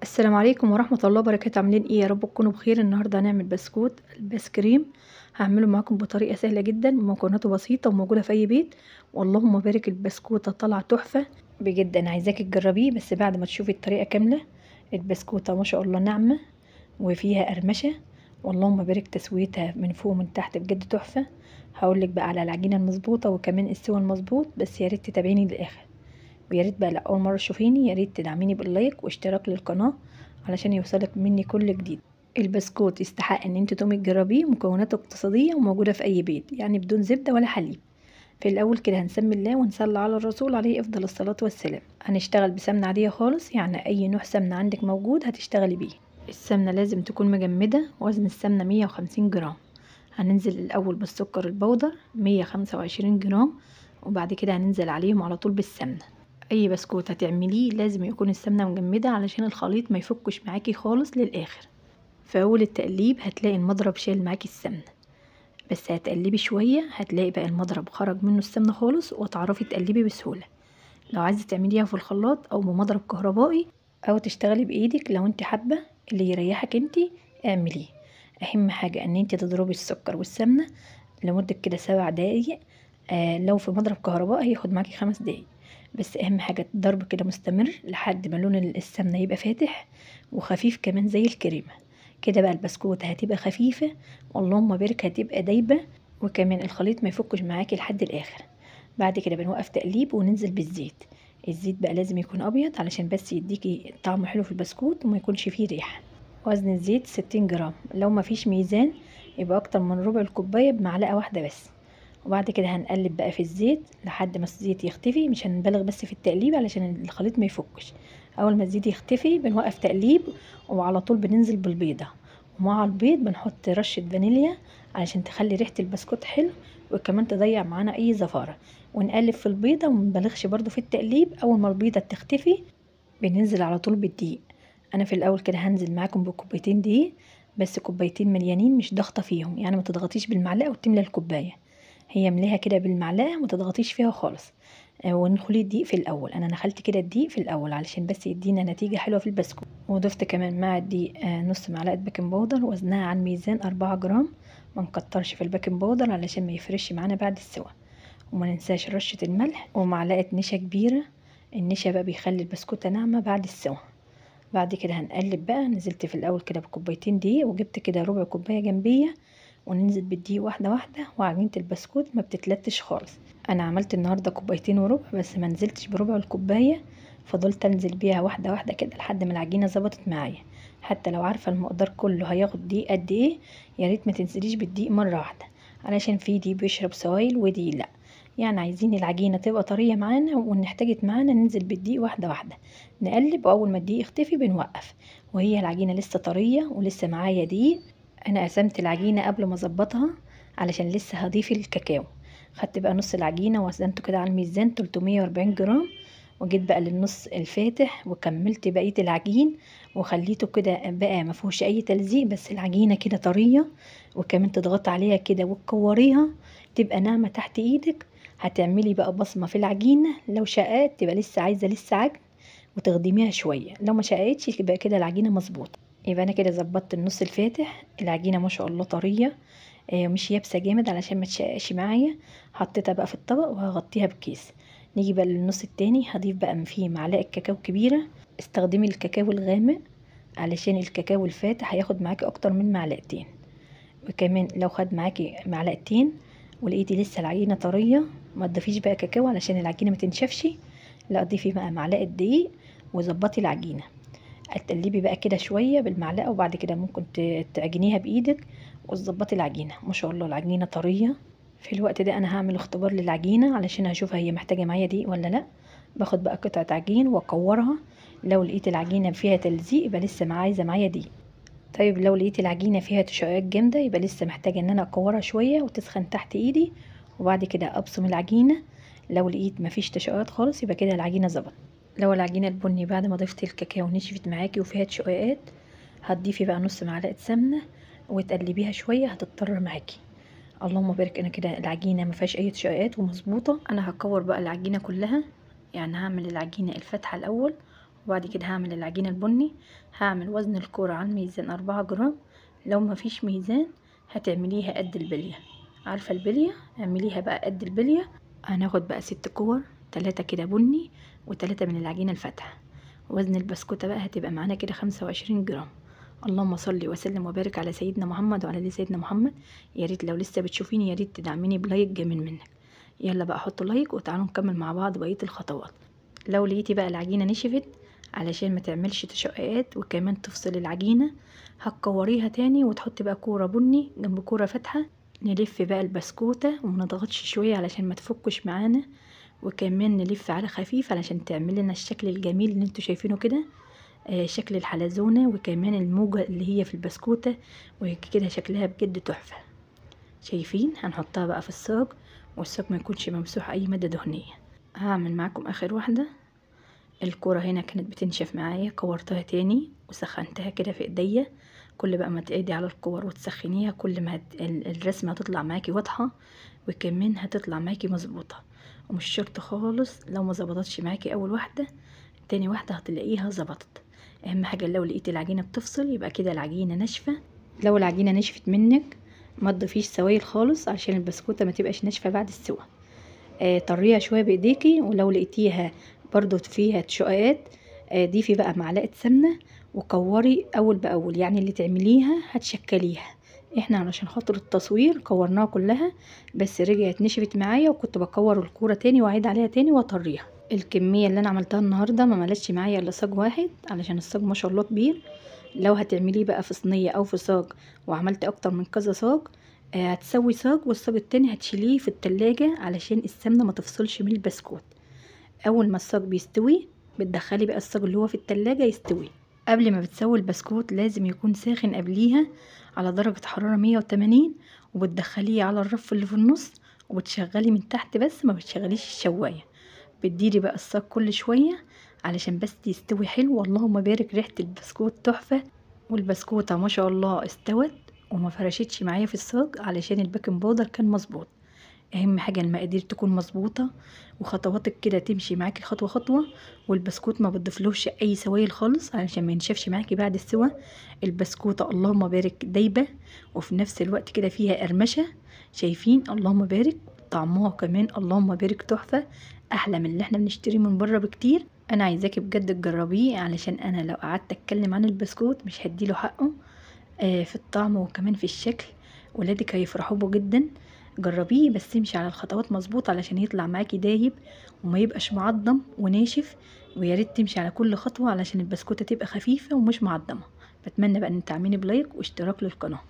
السلام عليكم ورحمة الله وبركاته. عاملين ايه؟ يا رب تكونوا بخير. النهارده هنعمل بسكوت البسكريم. هعمله معاكم بطريقة سهلة جدا ومكوناته بسيطة وموجودة في اي بيت. واللهم بارك، البسكوتة طالعة تحفة بجد. انا عايزاكي تجربيه بس بعد ما تشوفي الطريقة كاملة. البسكوتة ما شاء الله ناعمة وفيها قرمشة. واللهم بارك، تسويتها من فوق ومن تحت بجد تحفة. هقولك بقى على العجينة المظبوطة وكمان السوى المظبوط، بس يا ريت تتابعيني للآخر. ويا ريت بقى لأول مرة تشوفيني يا ريت تدعميني باللايك واشتراك للقناة علشان يوصلك مني كل جديد. البسكوت يستحق ان انت تقومي تجربيه، مكوناته اقتصادية وموجودة في اي بيت، يعني بدون زبدة ولا حليب. في الاول كده هنسمي الله ونصلي على الرسول عليه افضل الصلاة والسلام. هنشتغل بسمنة عادية خالص، يعني اي نوع سمنة عندك موجود هتشتغلي بيه. السمنة لازم تكون مجمدة، وزن السمنة 150 جرام. هننزل الاول بالسكر البودر 125 جرام، وبعد كده هننزل عليهم على طول بالسمنة. اي بسكوت هتعمليه لازم يكون السمنة مجمدة علشان الخليط ما يفكش معاكي خالص للاخر. في اول التقليب هتلاقي المضرب شايل معاكي السمنة، بس هتقلبي شوية هتلاقي بقى المضرب خرج منه السمنة خالص وتعرفي تقلبي بسهولة. لو عايزة تعمليها في الخلاط او بمضرب كهربائي او تشتغلي بايدك لو انت حابة، اللي يريحك انت اعمليه. اهم حاجة ان انت تضربي السكر والسمنة لمدة كده 7 دقايق. لو في مضرب كهربائي هياخد معاكي 5 دقايق. بس اهم حاجة الضرب كده مستمر لحد ما لون السمنة يبقى فاتح وخفيف كمان زي الكريمة. كده بقى البسكوت هتبقى خفيفة، واللهم بارك هتبقى دايبة، وكمان الخليط ما يفكش معاكي لحد الاخر. بعد كده بنوقف تقليب وننزل بالزيت. الزيت بقى لازم يكون ابيض علشان بس يديكي طعم حلو في البسكوت وما يكونش فيه ريحة. وزن الزيت 60 جرام. لو ما فيش ميزان يبقى اكتر من ربع الكوباية بمعلقة واحدة بس. وبعد كده هنقلب بقى في الزيت لحد ما الزيت يختفي، مش هنبالغ بس في التقليب علشان الخليط ما يفكش. اول ما الزيت يختفي بنوقف تقليب، وعلى طول بننزل بالبيضة، ومع البيض بنحط رشة فانيليا علشان تخلي ريحة البسكوت حلو، وكمان تضيع معانا اي زفارة. ونقلب في البيضة ومنبالغش برضو في التقليب. اول ما البيضة تختفي بننزل على طول بالدقيق. انا في الاول كده هنزل معاكم بكوبايتين دقيق، بس كوبايتين مليانين مش ضغطة فيهم، يعني ما تضغطيش بالمعلقة وتملى الكوباية. هي مليها كده بالمعلقة ما تضغطيش فيها خالص. ونخلي الدقيق في الاول. انا نخلت كده الدقيق في الاول علشان بس يدينا نتيجة حلوة في البسكوت. وضفت كمان مع الدقيق نص معلقة بيكنج باودر، وزنها على الميزان 4 جرام. ما نكترش في البيكنج باودر علشان ما يفرش معانا بعد السوا. وما ننساش رشة الملح ومعلقة نشا كبيرة. النشا بقى بيخلي البسكوتة ناعمة بعد السوا. بعد كده هنقلب بقى. نزلت في الاول كده بكوبايتين دقيق، وجبت كده ربع كوباية جنبية، وننزل بالدقيق واحدة واحدة. وعجينة البسكوت ما بتتلتش خالص. انا عملت النهاردة كوبايتين وربع، بس ما نزلتش بربع الكوباية. فضلت انزل بيها واحدة واحدة كده لحد ما العجينة ظبطت معايا. حتى لو عارفة المقدار كله هياخد دقيق قد ايه، يا ريت ما تنزليش بالدقيق مرة واحدة، علشان في دي بيشرب سوائل ودي لا. يعني عايزين العجينة تبقى طرية معانا، وان احتاجت معانا ننزل بالدقيق واحدة واحدة. نقلب، واول ما الدقيق يختفي بنوقف. وهي العجينة لسه طرية ولسه معايا دقيق. انا قسمت العجينة قبل ما اظبطها علشان لسه هضيف الكاكاو. خدت بقى نص العجينة ووزنته كده على الميزان 340 جرام. وجيت بقى للنص الفاتح وكملت بقية العجين، وخليته كده بقى ما فيهوش اي تلزيق، بس العجينة كده طرية. وكمان تضغط عليها كده وتكوريها تبقى ناعمة تحت ايدك. هتعملي بقى بصمة في العجينة. لو شقات تبقى لسه عايزة لسه عجن وتخدميها شوية. لو ما شقتش يبقى كده العجينة مظبوطة. يبقى انا كده ظبطت النص الفاتح. العجينة ما شاء الله طرية، مش يابسة جامد علشان ما تشققش معايا. حطيتها بقى في الطبق وهغطيها بكيس. نيجي بقى للنص التاني. هضيف بقى فيه معلقة كاكاو كبيرة. استخدمي الكاكاو الغامق علشان الكاكاو الفاتح هياخد معاكي اكتر من معلقتين. وكمان لو خد معاكي معلقتين ولقيتي لسه العجينة طرية، ما تضيفيش بقى كاكاو علشان العجينة ما تنشفش. لا، ضيفي بقى معلقة دقيق وظبطي العجينة. هتقلبي بقى كده شوية بالمعلقة، وبعد كده ممكن تعجنيها بايدك وتظبطي العجينة. ما شاء الله العجينة طرية. في الوقت ده انا هعمل اختبار للعجينة علشان هشوفها هي محتاجة معايا دقيق ولا لا. باخد بقى قطعة عجين واكورها. لو لقيت العجينة فيها تلزيق يبقى لسه عايزة معايا دقيق. طيب لو لقيت العجينة فيها تشققات جامدة يبقى لسه محتاجة ان انا اكورها شوية وتسخن تحت ايدي، وبعد كده ابصم العجينة. لو لقيت مفيش تشققات خالص يبقى كده العجينة ظبط. لو العجينة البني بعد ما ضفت الكاكاو نشفت معاكي وفيها تشققات، هتضيفي بقى نص معلقة سمنة وتقلبيها شوية هتضطر معاكي. اللهم بارك، انا كده العجينة مفيهاش اي تشققات ومظبوطة. انا هكور بقى العجينة كلها، يعني هعمل العجينة الفاتحة الاول، وبعد كده هعمل العجينة البني. هعمل وزن الكورة على الميزان 4 جرام. لو مفيش ميزان هتعمليها قد البلية، عارفة البلية؟ اعمليها بقى قد البلية. هناخد بقى 6 كور، 3 كده بني و3 من العجينة الفاتحة. وزن البسكوتة بقى هتبقى معانا كده 25 جرام. اللهم صل وسلم وبارك على سيدنا محمد وعلى ال سيدنا محمد. يا ريت لو لسه بتشوفيني يا ريت تدعميني بلايك جميل منك. يلا بقى حطوا لايك وتعالوا نكمل مع بعض بقية الخطوات. لو لقيتي بقى العجينة نشفت علشان ما تعملش تشققات وكمان تفصل العجينة، هتكوريها تاني وتحطي بقى كورة بني جنب كورة فاتحة. نلف بقى البسكوتة ومنضغطش شوية علشان ما تفكش معانا، وكمان نلف على خفيف علشان تعمل لنا الشكل الجميل اللي انتوا شايفينه كده، شكل الحلزونة وكمان الموجة اللي هي في البسكوتة، وكده شكلها بجد تحفة. شايفين؟ هنحطها بقى في الصاج، والصاج ما يكونش ممسوح اي مادة دهنية. هعمل معاكم اخر واحدة. الكرة هنا كانت بتنشف معايا، كورتها تاني وسخنتها كده في ايديا. كل بقى ما تقعدي على الكور وتسخنيها كل ما الرسمة هتطلع معاكي واضحة، وكمان هتطلع معاكي مظبوطة. ومش شرط خالص لو ما ظبطتش معاكي اول واحدة تاني واحدة هتلاقيها ظبطت. اهم حاجة لو لقيت العجينة بتفصل يبقى كده العجينة ناشفة. لو العجينة نشفت منك ما تضيفيش سوائل خالص عشان البسكوتة ما تبقاش ناشفة بعد السوا. طريها شوية بايديكي، ولو لقيتيها برضو فيها تشققات ضيفي بقى معلقة سمنة وكوري اول باول، يعني اللي تعمليها هتشكليها. احنا علشان خاطر التصوير كورناها كلها، بس رجعت نشفت معايا وكنت بكور الكورة تاني واعيد عليها تاني واطريها. الكمية اللي انا عملتها النهاردة ما ملتش معايا الا صاج واحد علشان الصاج ما شاء الله كبير. لو هتعمليه بقى في صينية او في صاج وعملت اكتر من كذا صاج، هتسوي صاج والصاج التاني هتشيليه في التلاجة علشان السمنة ما تفصلش من البسكوت. اول ما الصاج بيستوي بتدخلي بقى الصاج اللي هو في التلاجة يستوي. قبل ما بتسوي البسكوت لازم يكون ساخن قبليها على درجة حرارة 180، وبتدخليه على الرف اللي في النص وبتشغلي من تحت بس ما بتشغليش الشواية. بتديري بقى الصاج كل شوية علشان بس يستوي حلو. واللهم بارك، ريحة البسكوت تحفة. والبسكوتة ما شاء الله استوت وما فرشتش معايا في الصاج علشان البيكنج باودر كان مظبوط. اهم حاجة المقادير تكون مظبوطة وخطواتك كده تمشي معاكي خطوة خطوة، والبسكوت ما بتضيفلوش اي سوائل خالص علشان ما ينشفش معاكي بعد السوا. البسكوتة اللهم بارك دايبة وفي نفس الوقت كده فيها قرمشة. شايفين؟ اللهم بارك. طعمها كمان اللهم بارك تحفة، احلى من اللي احنا بنشتريه من بره بكتير. انا عايزاكي بجد تجربيه علشان انا لو قعدت اتكلم عن البسكوت مش هديله حقه في الطعم وكمان في الشكل. ولادك هيفرحوا به جدا. جربيه بس امشي على الخطوات مظبوط علشان يطلع معاكي دايب وما يبقاش معضم وناشف. ويا ريت تمشي على كل خطوه علشان البسكوته تبقى خفيفه ومش معضمه. بتمنى بقى ان تعملي بلايك واشتراك للقناه.